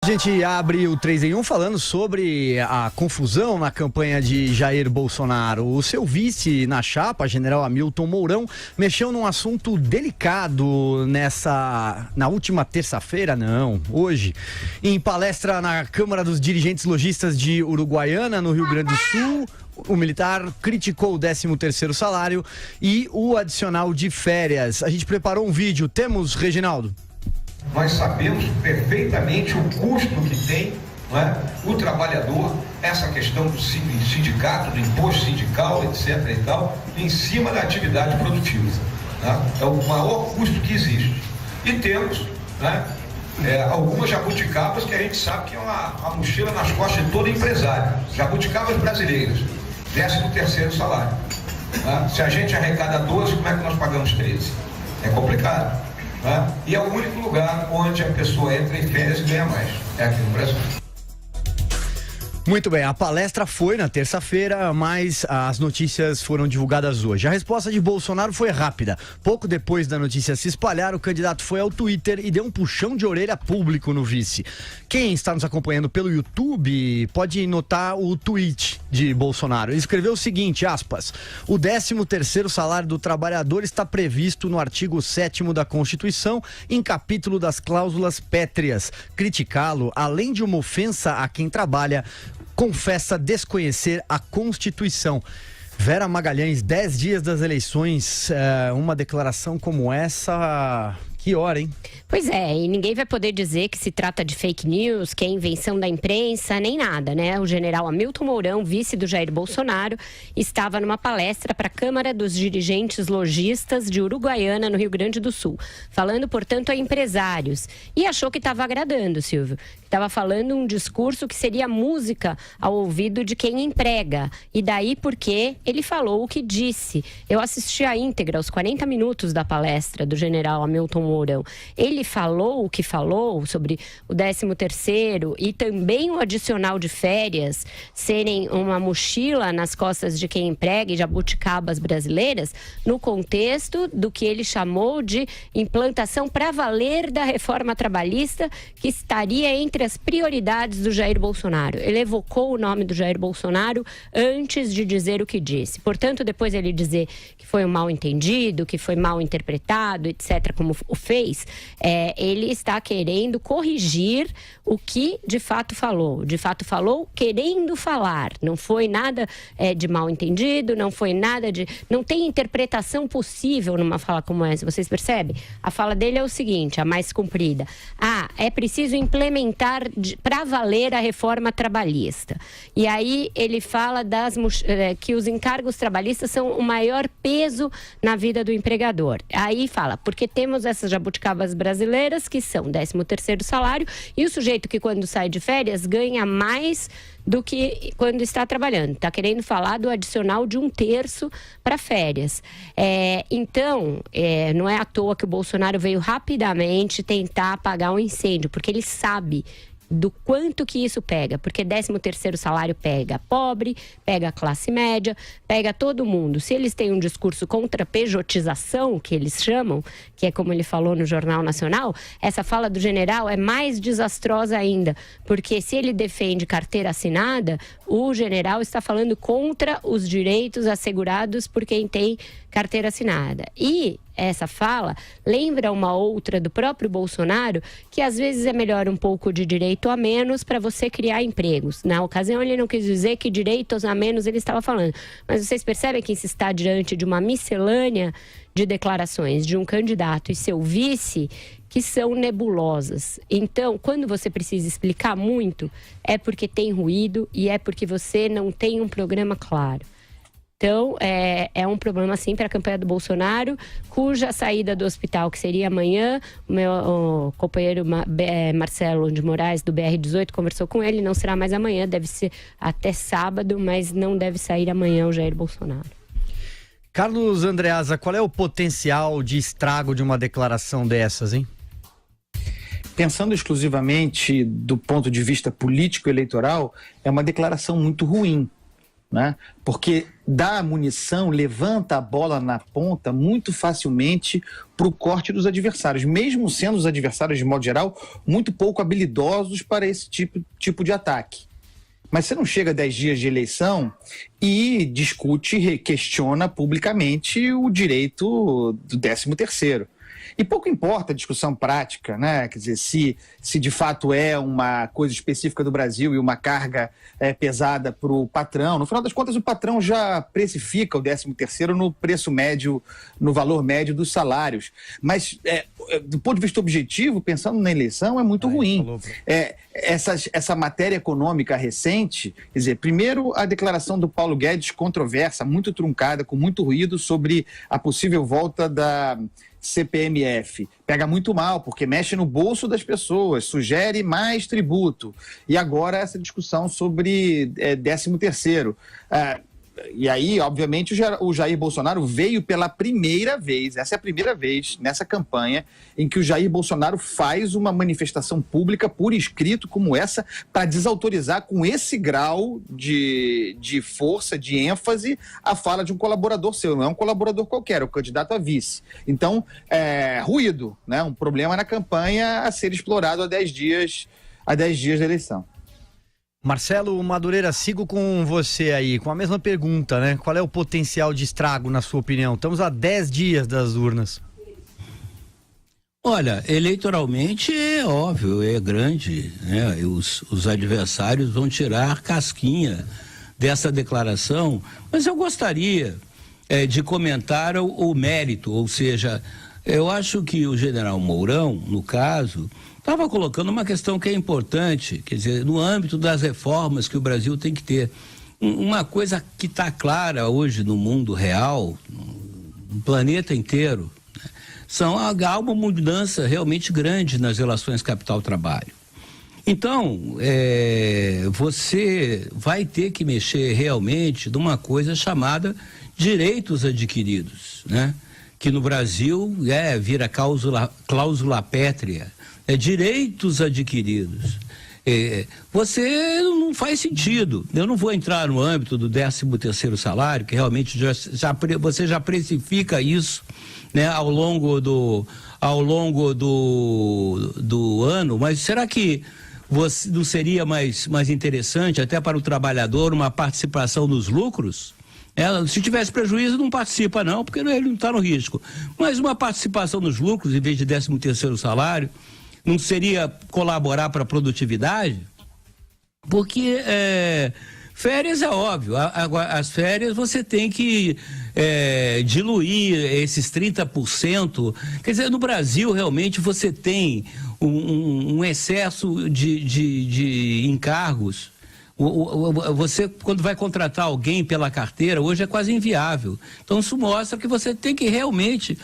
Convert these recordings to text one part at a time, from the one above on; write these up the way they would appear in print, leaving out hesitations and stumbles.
A gente abre o 3 em 1 falando sobre a confusão na campanha de Jair Bolsonaro. O seu vice na chapa, general Hamilton Mourão, mexeu num assunto delicado na última terça-feira, hoje, em palestra na Câmara dos Dirigentes Lojistas de Uruguaiana, no Rio Grande do Sul. O militar criticou o 13º salário e o adicional de férias. A gente preparou um vídeo. Temos, Reginaldo? Nós sabemos perfeitamente o custo que tem, não é, o trabalhador, essa questão do sindicato, do imposto sindical, etc. e tal, em cima da atividade produtiva. Tá? É o maior custo que existe. E temos, né, algumas jabuticabas que a gente sabe que é uma mochila nas costas de todo empresário. Jabuticabas brasileiras, 13º salário. Tá? Se a gente arrecada 12, como é que nós pagamos 13? É complicado. E é o único lugar onde a pessoa entra em férias e ganha mais. É aqui no Brasil. Muito bem, a palestra foi na terça-feira, mas as notícias foram divulgadas hoje. A resposta de Bolsonaro foi rápida. Pouco depois da notícia se espalhar, o candidato foi ao Twitter e deu um puxão de orelha público no vice. Quem está nos acompanhando pelo YouTube pode notar o tweet de Bolsonaro. Ele escreveu o seguinte, aspas, o 13º salário do trabalhador está previsto no artigo 7º da Constituição, em capítulo das cláusulas pétreas. Criticá-lo, além de uma ofensa a quem trabalha, confessa desconhecer a Constituição. Vera Magalhães, 10 dias das eleições, uma declaração como essa, que hora, hein? Pois é, e ninguém vai poder dizer que se trata de fake news, que é invenção da imprensa, nem nada, né? O general Hamilton Mourão, vice do Jair Bolsonaro, estava numa palestra para a Câmara dos Dirigentes Lojistas de Uruguaiana, no Rio Grande do Sul, falando, portanto, a empresários. E achou que estava agradando, Silvio. Estava falando um discurso que seria música ao ouvido de quem emprega. E daí porque ele falou o que disse. Eu assisti a íntegra, os 40 minutos da palestra do general Hamilton Mourão. Ele falou o que falou sobre o 13º e também o adicional de férias serem uma mochila nas costas de quem emprega e jabuticabas brasileiras, no contexto do que ele chamou de implantação para valer da reforma trabalhista, que estaria entre as prioridades do Jair Bolsonaro. Ele evocou o nome do Jair Bolsonaro antes de dizer o que disse. Portanto, depois ele dizer que foi um mal entendido, que foi mal interpretado, etc., como o fez, ele está querendo corrigir o que de fato falou. De fato falou querendo falar. Não foi nada de mal entendido, não foi nada de... Não tem interpretação possível numa fala como essa, vocês percebem? A fala dele é o seguinte, a mais comprida. É preciso implementar para valer a reforma trabalhista. E aí ele fala que os encargos trabalhistas são o maior peso na vida do empregador. Aí fala, porque temos essas jabuticabas brasileiras que são 13º salário e o sujeito que quando sai de férias ganha mais do que quando está trabalhando. Está querendo falar do adicional de 1/3 para férias. Então, não é à toa que o Bolsonaro veio rapidamente tentar apagar um incêndio, porque ele sabe do quanto que isso pega, porque 13º salário pega pobre, pega classe média, pega todo mundo. Se eles têm um discurso contra a pejotização, que eles chamam, que é como ele falou no Jornal Nacional, essa fala do general é mais desastrosa ainda, porque se ele defende carteira assinada, o general está falando contra os direitos assegurados por quem tem carteira assinada. E essa fala lembra uma outra do próprio Bolsonaro, que às vezes é melhor um pouco de direito a menos para você criar empregos. Na ocasião ele não quis dizer que direitos a menos ele estava falando, mas vocês percebem que se está diante de uma miscelânea de declarações de um candidato e seu vice que são nebulosas. Então, quando você precisa explicar muito, é porque tem ruído e é porque você não tem um programa claro. Então, é um problema, sim, para a campanha do Bolsonaro, cuja saída do hospital, que seria amanhã, o meu companheiro Marcelo de Moraes, do BR-18, conversou com ele, não será mais amanhã, deve ser até sábado, mas não deve sair amanhã o Jair Bolsonaro. Carlos Andreasa, qual é o potencial de estrago de uma declaração dessas, hein? Pensando exclusivamente do ponto de vista político-eleitoral, é uma declaração muito ruim. né? Porque dá munição, levanta a bola na ponta muito facilmente para o corte dos adversários, mesmo sendo os adversários, de modo geral, muito pouco habilidosos para esse tipo de ataque. Mas você não chega a 10 dias de eleição e discute, questiona publicamente o direito do 13º. E pouco importa a discussão prática, né? Quer dizer, se de fato é uma coisa específica do Brasil e uma carga pesada para o patrão. No final das contas, o patrão já precifica o 13º no preço médio, no valor médio dos salários. Mas, do ponto de vista objetivo, pensando na eleição, é muito ruim. Essa matéria econômica recente, quer dizer, primeiro a declaração do Paulo Guedes controversa, muito truncada, com muito ruído sobre a possível volta da CPMF. Pega muito mal, porque mexe no bolso das pessoas, sugere mais tributo. E agora essa discussão sobre 13º. E aí, obviamente, o Jair Bolsonaro veio pela primeira vez, essa é a primeira vez nessa campanha em que o Jair Bolsonaro faz uma manifestação pública por escrito como essa para desautorizar com esse grau de força, de ênfase, a fala de um colaborador seu. Não é um colaborador qualquer, é o candidato a vice. Então, ruído, né? Um problema na campanha a ser explorado a 10 dias da eleição. Marcelo Madureira, sigo com você aí, com a mesma pergunta, né? Qual é o potencial de estrago, na sua opinião? Estamos a 10 dias das urnas. Olha, eleitoralmente é óbvio, é grande, né? Os adversários vão tirar casquinha dessa declaração, mas eu gostaria de comentar o mérito, ou seja, eu acho que o general Mourão, no caso, estava colocando uma questão que é importante, quer dizer, no âmbito das reformas que o Brasil tem que ter. Uma coisa que está clara hoje no mundo real, no planeta inteiro, né, há uma mudança realmente grande nas relações capital-trabalho. Então, você vai ter que mexer realmente numa coisa chamada direitos adquiridos, né? Que no Brasil vira cláusula pétrea. Direitos adquiridos. Você não faz sentido. Eu não vou entrar no âmbito do 13º salário, que realmente você já precifica isso, né, ao longo do ano, mas será que não seria mais interessante, até para o trabalhador, uma participação nos lucros? Se tivesse prejuízo, não participa não, porque ele não está no risco. Mas uma participação nos lucros, em vez de 13º salário, não seria colaborar para a produtividade? Porque férias é óbvio, as férias você tem que diluir esses 30%. Quer dizer, no Brasil realmente você tem um excesso de encargos. Você, quando vai contratar alguém pela carteira, hoje é quase inviável. Então, isso mostra que você tem que realmente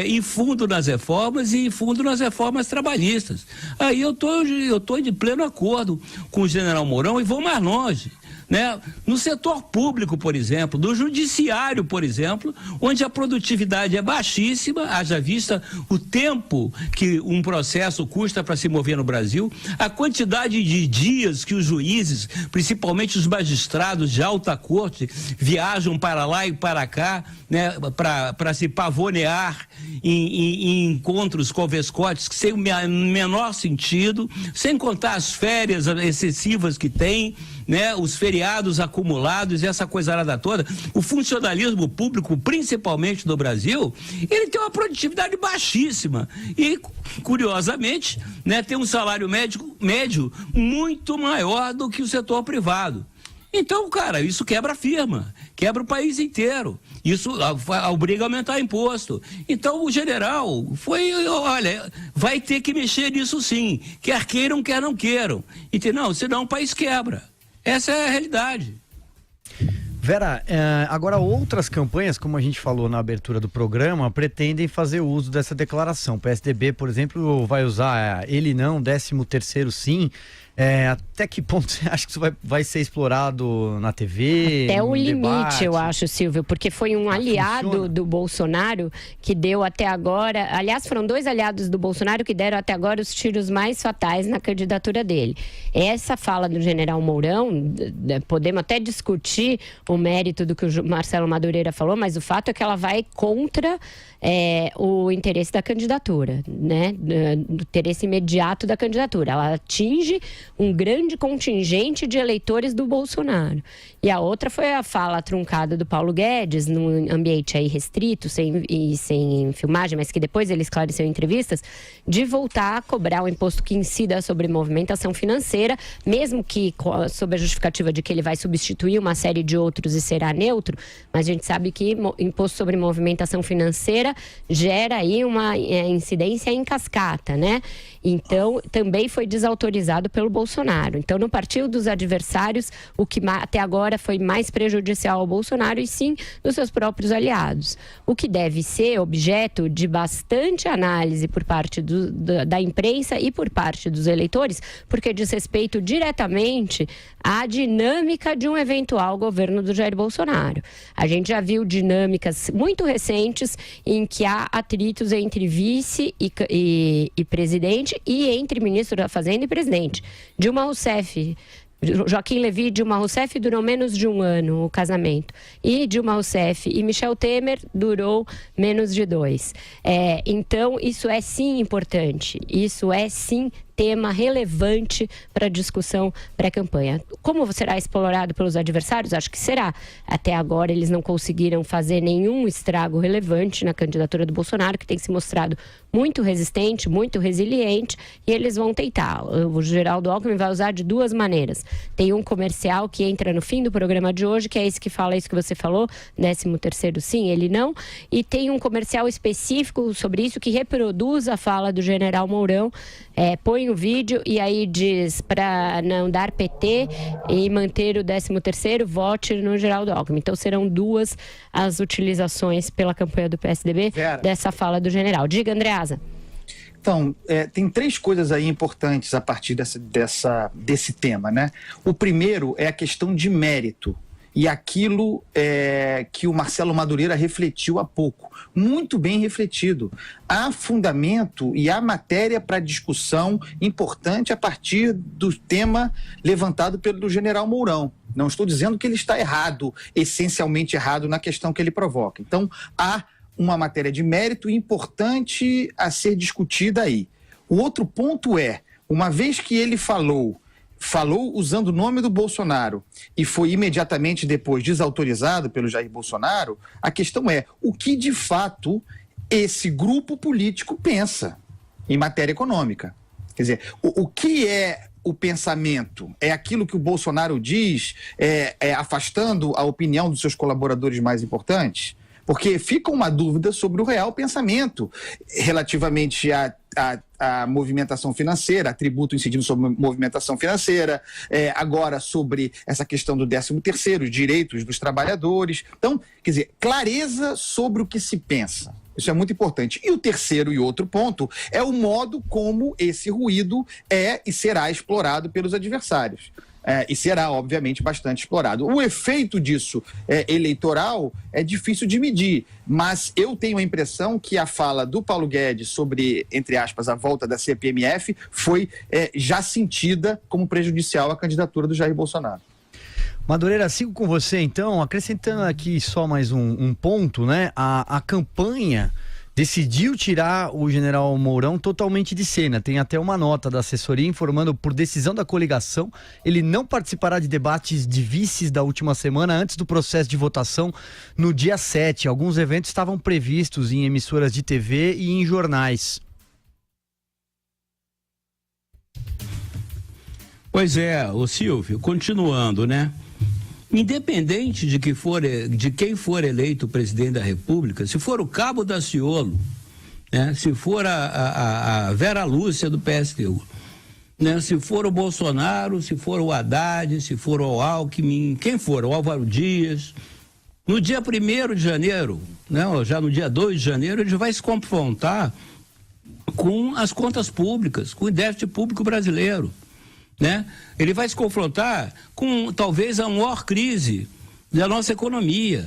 ir fundo nas reformas e ir fundo nas reformas trabalhistas. Aí eu tô de pleno acordo com o general Mourão e vou mais longe. Né? No setor público, por exemplo, do judiciário, por exemplo, onde a produtividade é baixíssima, haja vista o tempo que um processo custa para se mover no Brasil, a quantidade de dias que os juízes, principalmente os magistrados de alta corte, viajam para lá e para cá, né, para se pavonear em encontros convescotes sem o menor sentido, sem contar as férias excessivas que tem, né, os feriados acumulados e essa coisarada toda. O funcionalismo público, principalmente no Brasil, ele tem uma produtividade baixíssima e, curiosamente, né, tem um salário médio muito maior do que o setor privado. Então, cara, isso quebra a firma, quebra o país inteiro. Isso obriga a aumentar imposto. Então, o general vai ter que mexer nisso sim, quer queiram, quer não queiram. Não, senão o país quebra. Essa é a realidade. Vera, agora outras campanhas, como a gente falou na abertura do programa, pretendem fazer uso dessa declaração. O PSDB, por exemplo, vai usar ele não, 13º sim. Até que ponto você acha que isso vai ser explorado na TV? Até o limite, debate? eu acho, Silvio, porque foi um aliado do Bolsonaro que deu até agora, aliás, foram 2 aliados do Bolsonaro que deram até agora os tiros mais fatais na candidatura dele. Essa fala do general Mourão, podemos até discutir o mérito do que o Marcelo Madureira falou, mas o fato é que ela vai contra o interesse da candidatura, né? Do interesse imediato da candidatura. Ela atinge um grande contingente de eleitores do Bolsonaro. E a outra foi a fala truncada do Paulo Guedes, num ambiente aí restrito, sem filmagem, mas que depois ele esclareceu em entrevistas, de voltar a cobrar o imposto que incida sobre movimentação financeira, mesmo que sob a justificativa de que ele vai substituir uma série de outros e será neutro, mas a gente sabe que imposto sobre movimentação financeira gera aí uma incidência em cascata, né? Então, também foi desautorizado pelo Bolsonaro. Então, não partiu dos adversários, o que até agora foi mais prejudicial ao Bolsonaro, e sim dos seus próprios aliados. O que deve ser objeto de bastante análise por parte da imprensa e por parte dos eleitores, porque diz respeito diretamente à dinâmica de um eventual governo do Jair Bolsonaro. A gente já viu dinâmicas muito recentes em que há atritos entre vice e presidente e entre ministro da Fazenda e presidente. Dilma Rousseff, Joaquim Levy e Dilma Rousseff durou menos de 1 ano o casamento. E Dilma Rousseff e Michel Temer durou menos de 2. Então, isso é sim importante. Isso é sim tema relevante para a discussão pré-campanha. Como será explorado pelos adversários? Acho que será. Até agora eles não conseguiram fazer nenhum estrago relevante na candidatura do Bolsonaro, que tem se mostrado muito resistente, muito resiliente, e eles vão tentar. O Geraldo Alckmin vai usar de 2 maneiras. Tem um comercial que entra no fim do programa de hoje, que é esse que fala isso que você falou, 13º sim, ele não, e tem um comercial específico sobre isso que reproduz a fala do general Mourão, põe o vídeo e aí diz para não dar PT e manter o 13º, vote no Geraldo Alckmin. Então serão 2 as utilizações pela campanha do PSDB dessa fala do general. Diga, Andreasa. Então, tem 3 coisas aí importantes a partir desse tema, né? O primeiro é a questão de mérito. E aquilo que o Marcelo Madureira refletiu há pouco, muito bem refletido. Há fundamento e há matéria para discussão importante a partir do tema levantado pelo general Mourão. Não estou dizendo que ele está errado, essencialmente errado na questão que ele provoca. Então, há uma matéria de mérito importante a ser discutida aí. O outro ponto uma vez que ele falou usando o nome do Bolsonaro e foi imediatamente depois desautorizado pelo Jair Bolsonaro, a questão o que de fato esse grupo político pensa em matéria econômica. Quer dizer, o que é o pensamento? É aquilo que o Bolsonaro diz, afastando a opinião dos seus colaboradores mais importantes? Porque fica uma dúvida sobre o real pensamento relativamente a movimentação financeira, a tributo incidindo sobre movimentação financeira, agora sobre essa questão do 13º, direitos dos trabalhadores. Então, quer dizer, clareza sobre o que se pensa. Isso é muito importante. E o terceiro e outro ponto é o modo como esse ruído e será explorado pelos adversários. E será, obviamente, bastante explorado. O efeito disso eleitoral é difícil de medir, mas eu tenho a impressão que a fala do Paulo Guedes sobre, entre aspas, a volta da CPMF foi já sentida como prejudicial à candidatura do Jair Bolsonaro. Madureira, sigo com você então, acrescentando aqui só mais um ponto, né? A campanha decidiu tirar o general Mourão totalmente de cena. Tem até uma nota da assessoria informando, por decisão da coligação, ele não participará de debates de vices da última semana antes do processo de votação no dia 7. Alguns eventos estavam previstos em emissoras de TV e em jornais. Pois é, ô Silvio, continuando, né? Independente de quem for eleito presidente da República, se for o Cabo Daciolo, né? Se for a Vera Lúcia do PSTU, né? Se for o Bolsonaro, se for o Haddad, se for o Alckmin, quem for, o Álvaro Dias, no dia 1º de janeiro, né? Já no dia 2 de janeiro, ele vai se confrontar com as contas públicas, com o déficit público brasileiro. né? Ele vai se confrontar com talvez a maior crise da nossa economia.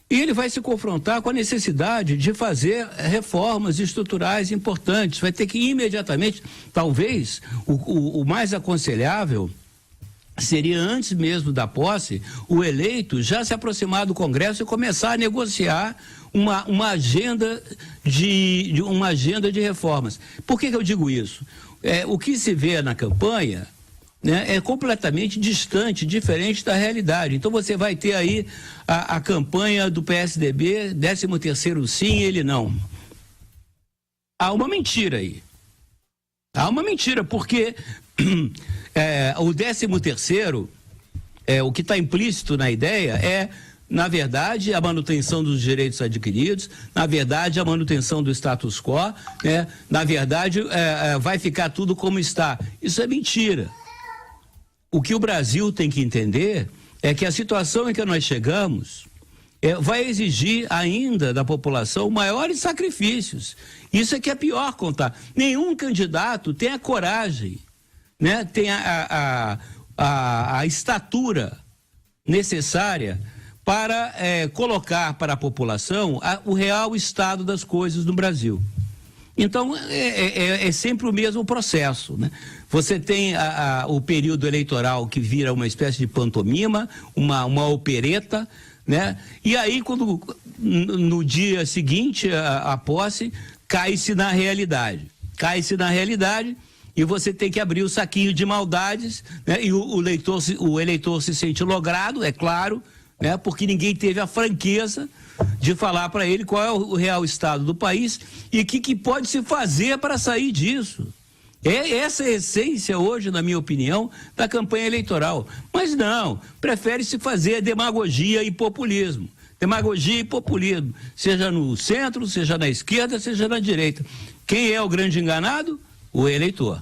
E ele vai se confrontar com a necessidade de fazer reformas estruturais importantes. Vai ter que imediatamente, talvez, o mais aconselhável seria, antes mesmo da posse, o eleito já se aproximar do Congresso e começar a negociar uma agenda de reformas. Por que eu digo isso? O que se vê na campanha, né, é completamente distante, diferente da realidade. Então você vai ter aí a campanha do PSDB, 13º sim, ele não. Há uma mentira aí. Há uma mentira, porque o 13º, o que está implícito na ideia é, na verdade, a manutenção dos direitos adquiridos, na verdade, a manutenção do status quo, né, na verdade, vai ficar tudo como está. Isso é mentira. O que o Brasil tem que entender é que a situação em que nós chegamos vai exigir ainda da população maiores sacrifícios. Isso é que é pior contar. Nenhum candidato tem a coragem, né, tem a estatura necessária para colocar para a população o real estado das coisas no Brasil. Então, é sempre o mesmo processo, né? Você tem o período eleitoral que vira uma espécie de pantomima, uma opereta, né? E aí, quando no dia seguinte, a posse, cai-se na realidade. Cai-se na realidade e você tem que abrir o saquinho de maldades, né? E o eleitor se sente logrado, é claro, né? Porque ninguém teve a franqueza de falar para ele qual é o real estado do país e o que pode se fazer para sair disso. Essa é a essência hoje, na minha opinião, da campanha eleitoral. Mas não, prefere-se fazer demagogia e populismo. Demagogia e populismo, seja no centro, seja na esquerda, seja na direita. Quem é o grande enganado? O eleitor.